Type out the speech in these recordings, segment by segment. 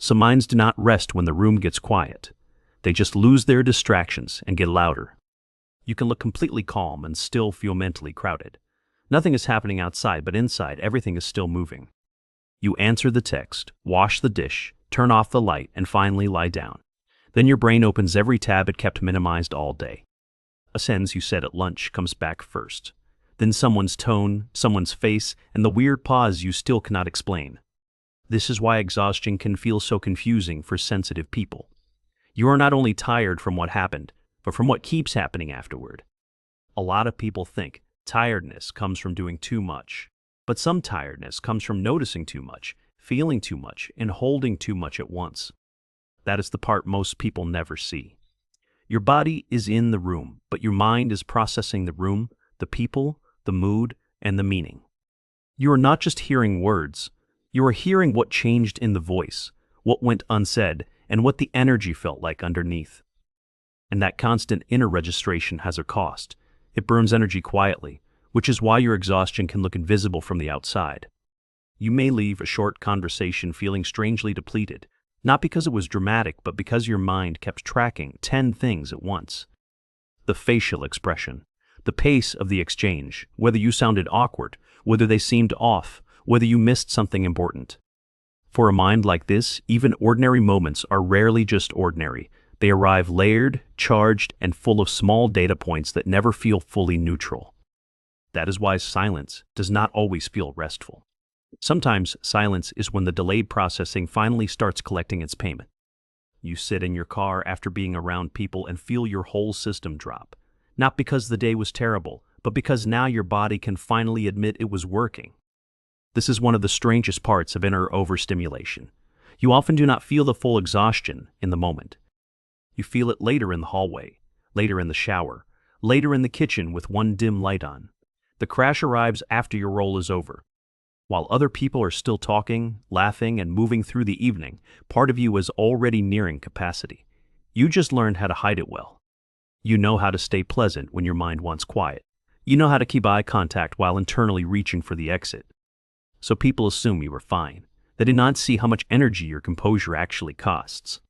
Some minds do not rest when the room gets quiet. They just lose their distractions and get louder. You can look completely calm and still feel mentally crowded. Nothing is happening outside, but inside, everything is still moving. You answer the text, wash the dish, turn off the light, and finally lie down. Then your brain opens every tab it kept minimized all day. A sentence you said at lunch comes back first. Then someone's tone, someone's face, and the weird pause you still cannot explain. This is why exhaustion can feel so confusing for sensitive people. You are not only tired from what happened, but from what keeps happening afterward. A lot of people think tiredness comes from doing too much, but some tiredness comes from noticing too much, feeling too much, and holding too much at once. That is the part most people never see. Your body is in the room, but your mind is processing the room, the people, the mood, and the meaning. You are not just hearing words, you are hearing what changed in the voice, what went unsaid, and what the energy felt like underneath. And that constant inner registration has a cost. It burns energy quietly, which is why your exhaustion can look invisible from the outside. You may leave a short conversation feeling strangely depleted, not because it was dramatic, but because your mind kept tracking 10 things at once. The facial expression, the pace of the exchange, whether you sounded awkward, whether they seemed off, whether you missed something important. For a mind like this, even ordinary moments are rarely just ordinary. They arrive layered, charged, and full of small data points that never feel fully neutral. That is why silence does not always feel restful. Sometimes silence is when the delayed processing finally starts collecting its payment. You sit in your car after being around people and feel your whole system drop. Not because the day was terrible, but because now your body can finally admit it was working. This is one of the strangest parts of inner overstimulation. You often do not feel the full exhaustion in the moment. You feel it later in the hallway, later in the shower, later in the kitchen with one dim light on. The crash arrives after your role is over. While other people are still talking, laughing, and moving through the evening, part of you is already nearing capacity. You just learned how to hide it well. You know how to stay pleasant when your mind wants quiet. You know how to keep eye contact while internally reaching for the exit. So people assume you are fine. They did not see how much energy your composure actually costs.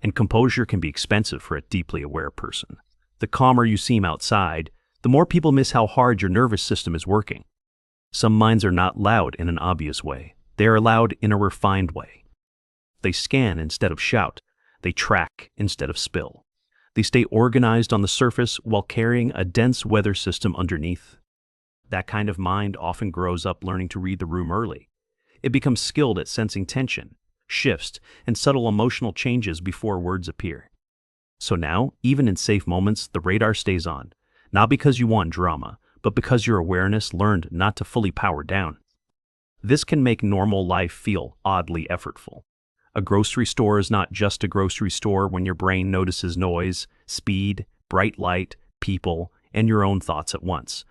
And composure can be expensive for a deeply aware person. The calmer you seem outside, the more people miss how hard your nervous system is working. Some minds are not loud in an obvious way. They are loud in a refined way. They scan instead of shout. They track instead of spill. They stay organized on the surface while carrying a dense weather system underneath. That kind of mind often grows up learning to read the room early. It becomes skilled at sensing tension, shifts, and subtle emotional changes before words appear. So now, even in safe moments, the radar stays on, not because you want drama, but because your awareness learned not to fully power down. This can make normal life feel oddly effortful. A grocery store is not just a grocery store when your brain notices noise, speed, bright light, people, and your own thoughts at once.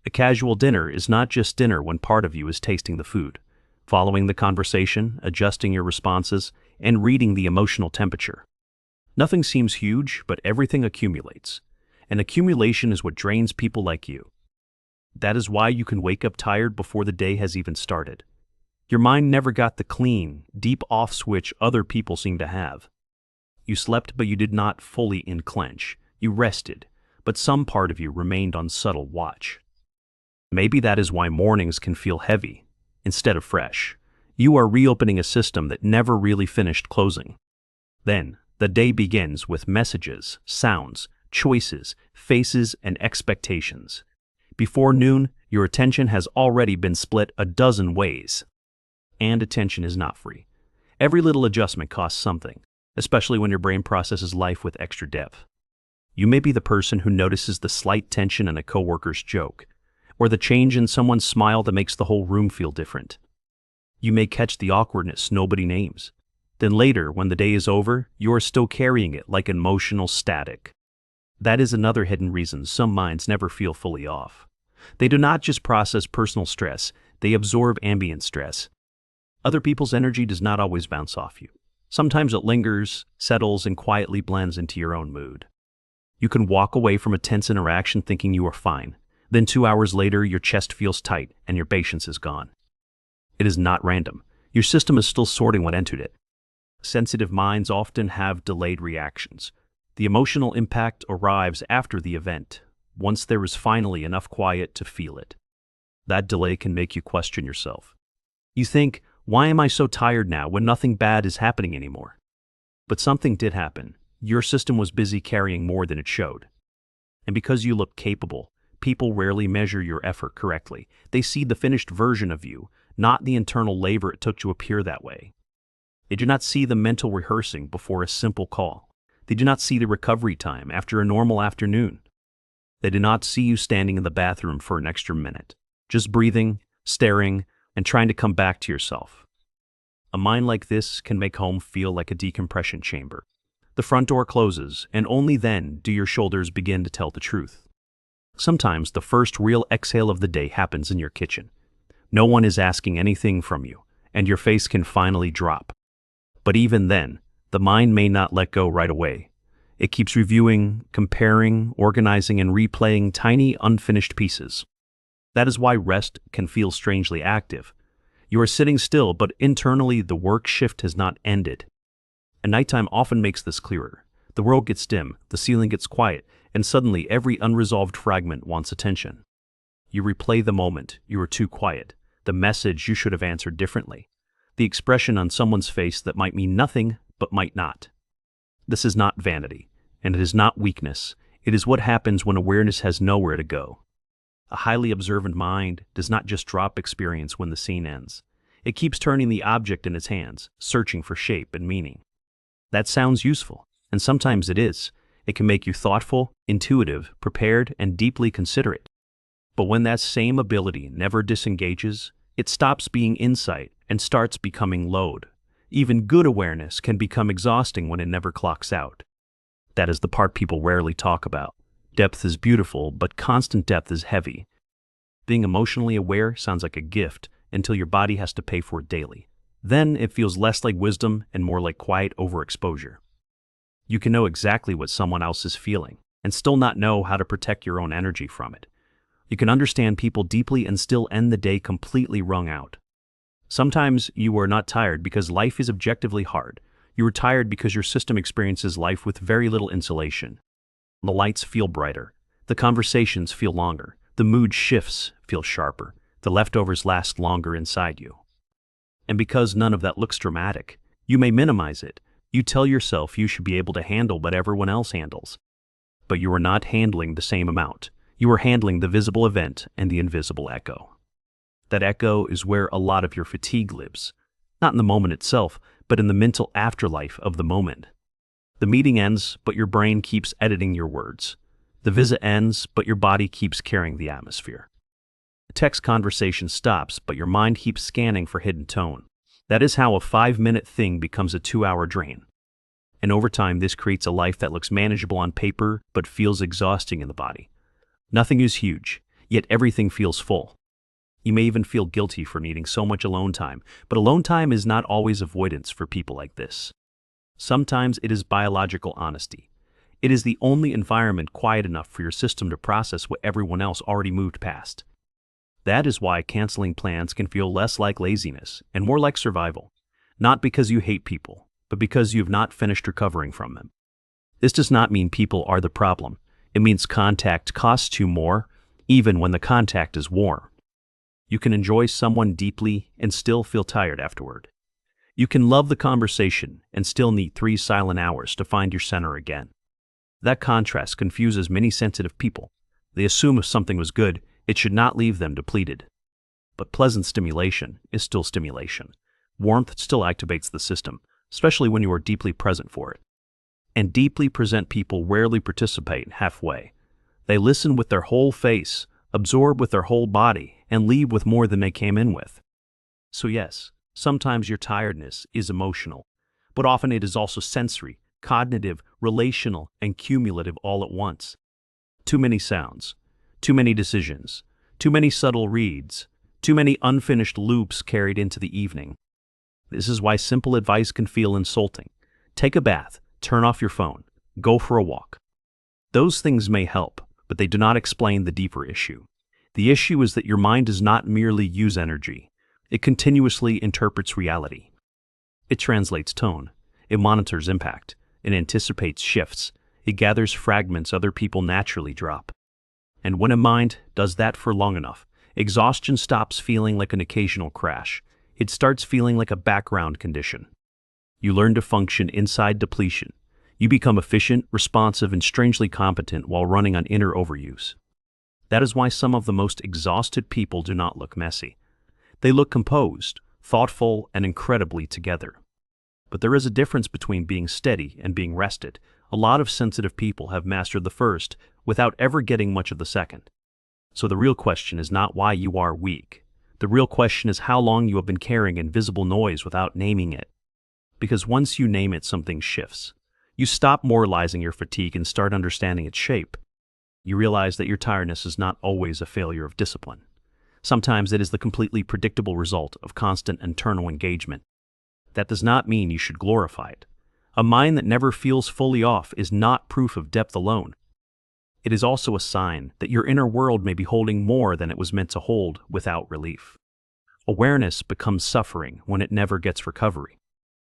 A casual dinner is not just dinner when part of you is tasting the food, following the conversation, adjusting your responses, and reading the emotional temperature. Nothing seems huge, but everything accumulates. And accumulation is what drains people like you. That is why you can wake up tired before the day has even started. Your mind never got the clean, deep off switch other people seem to have. You slept, but you did not fully unclench. You rested, but some part of you remained on subtle watch. Maybe that is why mornings can feel heavy instead of fresh. You are reopening a system that never really finished closing. Then, the day begins with messages, sounds, choices, faces, and expectations. Before noon, your attention has already been split a dozen ways. And attention is not free. Every little adjustment costs something, especially when your brain processes life with extra depth. You may be the person who notices the slight tension in a coworker's joke, or the change in someone's smile that makes the whole room feel different. You may catch the awkwardness nobody names. Then later, when the day is over, you are still carrying it like emotional static. That is another hidden reason some minds never feel fully off. They do not just process personal stress, they absorb ambient stress. Other people's energy does not always bounce off you. Sometimes it lingers, settles, and quietly blends into your own mood. You can walk away from a tense interaction thinking you are fine. Then 2 hours later, your chest feels tight and your patience is gone. It is not random. Your system is still sorting what entered it. Sensitive minds often have delayed reactions. The emotional impact arrives after the event, once there is finally enough quiet to feel it. That delay can make you question yourself. You think, why am I so tired now when nothing bad is happening anymore? But something did happen. Your system was busy carrying more than it showed. And because you look capable, people rarely measure your effort correctly. They see the finished version of you, not the internal labor it took to appear that way. They do not see the mental rehearsing before a simple call. They do not see the recovery time after a normal afternoon. They do not see you standing in the bathroom for an extra minute, just breathing, staring, and trying to come back to yourself. A mind like this can make home feel like a decompression chamber. The front door closes, and only then do your shoulders begin to tell the truth. Sometimes the first real exhale of the day happens in your kitchen. No one is asking anything from you, and your face can finally drop. But even then, the mind may not let go right away. It keeps reviewing, comparing, organizing, and replaying tiny, unfinished pieces. That is why rest can feel strangely active. You are sitting still, but internally the work shift has not ended. And nighttime often makes this clearer. The world gets dim, the ceiling gets quiet, and suddenly every unresolved fragment wants attention. You replay the moment you were too quiet, the message you should have answered differently, the expression on someone's face that might mean nothing but might not. This is not vanity, and it is not weakness. It is what happens when awareness has nowhere to go. A highly observant mind does not just drop experience when the scene ends. It keeps turning the object in its hands, searching for shape and meaning. That sounds useful, and sometimes it is. It can make you thoughtful, intuitive, prepared, and deeply considerate. But when that same ability never disengages, it stops being insight and starts becoming load. Even good awareness can become exhausting when it never clocks out. That is the part people rarely talk about. Depth is beautiful, but constant depth is heavy. Being emotionally aware sounds like a gift until your body has to pay for it daily. Then it feels less like wisdom and more like quiet overexposure. You can know exactly what someone else is feeling and still not know how to protect your own energy from it. You can understand people deeply and still end the day completely wrung out. Sometimes you are not tired because life is objectively hard. You are tired because your system experiences life with very little insulation. The lights feel brighter. The conversations feel longer. The mood shifts feel sharper. The leftovers last longer inside you. And because none of that looks dramatic, you may minimize it. You tell yourself you should be able to handle what everyone else handles. But you are not handling the same amount. You are handling the visible event and the invisible echo. That echo is where a lot of your fatigue lives. Not in the moment itself, but in the mental afterlife of the moment. The meeting ends, but your brain keeps editing your words. The visit ends, but your body keeps carrying the atmosphere. The text conversation stops, but your mind keeps scanning for hidden tone. That is how a 5-minute thing becomes a 2-hour drain. And over time, this creates a life that looks manageable on paper, but feels exhausting in the body. Nothing is huge, yet everything feels full. You may even feel guilty for needing so much alone time, but alone time is not always avoidance for people like this. Sometimes it is biological honesty. It is the only environment quiet enough for your system to process what everyone else already moved past. That is why canceling plans can feel less like laziness and more like survival. Not because you hate people, but because you have not finished recovering from them. This does not mean people are the problem. It means contact costs you more, even when the contact is warm. You can enjoy someone deeply and still feel tired afterward. You can love the conversation and still need 3 silent hours to find your center again. That contrast confuses many sensitive people. They assume if something was good, it should not leave them depleted. But pleasant stimulation is still stimulation. Warmth still activates the system, especially when you are deeply present for it. And deeply present people rarely participate halfway. They listen with their whole face, absorb with their whole body, and leave with more than they came in with. So yes, sometimes your tiredness is emotional, but often it is also sensory, cognitive, relational, and cumulative all at once. Too many sounds, too many decisions, too many subtle reads, too many unfinished loops carried into the evening. This is why simple advice can feel insulting. Take a bath, turn off your phone, go for a walk. Those things may help, but they do not explain the deeper issue. The issue is that your mind does not merely use energy. It continuously interprets reality. It translates tone. It monitors impact. It anticipates shifts. It gathers fragments other people naturally drop. And when a mind does that for long enough, exhaustion stops feeling like an occasional crash. It starts feeling like a background condition. You learn to function inside depletion. You become efficient, responsive, and strangely competent while running on inner overuse. That is why some of the most exhausted people do not look messy. They look composed, thoughtful, and incredibly together. But there is a difference between being steady and being rested. A lot of sensitive people have mastered the first without ever getting much of the second. So the real question is not why you are weak. The real question is how long you have been carrying invisible noise without naming it. Because once you name it, something shifts. You stop moralizing your fatigue and start understanding its shape. You realize that your tiredness is not always a failure of discipline. Sometimes it is the completely predictable result of constant internal engagement. That does not mean you should glorify it. A mind that never feels fully off is not proof of depth alone. It is also a sign that your inner world may be holding more than it was meant to hold without relief. Awareness becomes suffering when it never gets recovery.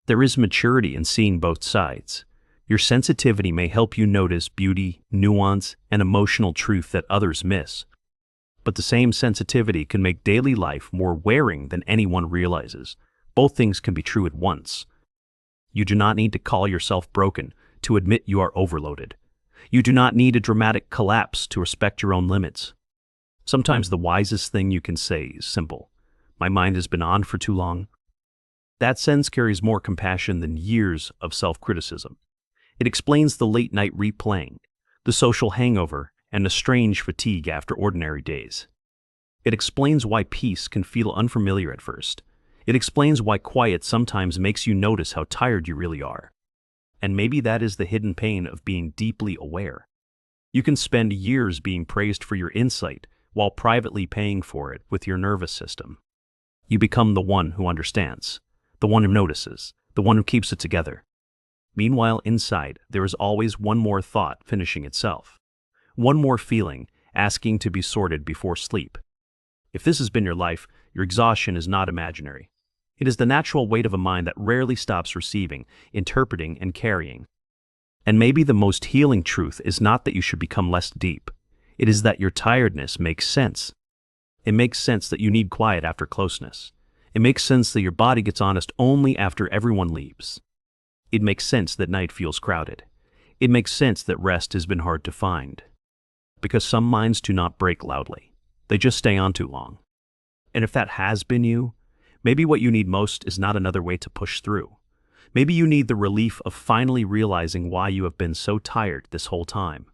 There is maturity in seeing both sides. Your sensitivity may help you notice beauty, nuance, and emotional truth that others miss. But the same sensitivity can make daily life more wearing than anyone realizes. Both things can be true at once. You do not need to call yourself broken to admit you are overloaded. You do not need a dramatic collapse to respect your own limits. Sometimes the wisest thing you can say is simple. My mind has been on for too long. That sentence carries more compassion than years of self-criticism. It explains the late-night replaying, the social hangover, and the strange fatigue after ordinary days. It explains why peace can feel unfamiliar at first. It explains why quiet sometimes makes you notice how tired you really are. And maybe that is the hidden pain of being deeply aware. You can spend years being praised for your insight while privately paying for it with your nervous system. You become the one who understands, the one who notices, the one who keeps it together. Meanwhile, inside, there is always one more thought finishing itself. One more feeling asking to be sorted before sleep. If this has been your life, your exhaustion is not imaginary. It is the natural weight of a mind that rarely stops receiving, interpreting, and carrying. And maybe the most healing truth is not that you should become less deep. It is that your tiredness makes sense. It makes sense that you need quiet after closeness. It makes sense that your body gets honest only after everyone leaves. It makes sense that night feels crowded. It makes sense that rest has been hard to find. Because some minds do not break loudly. They just stay on too long. And if that has been you, maybe what you need most is not another way to push through. Maybe you need the relief of finally realizing why you have been so tired this whole time.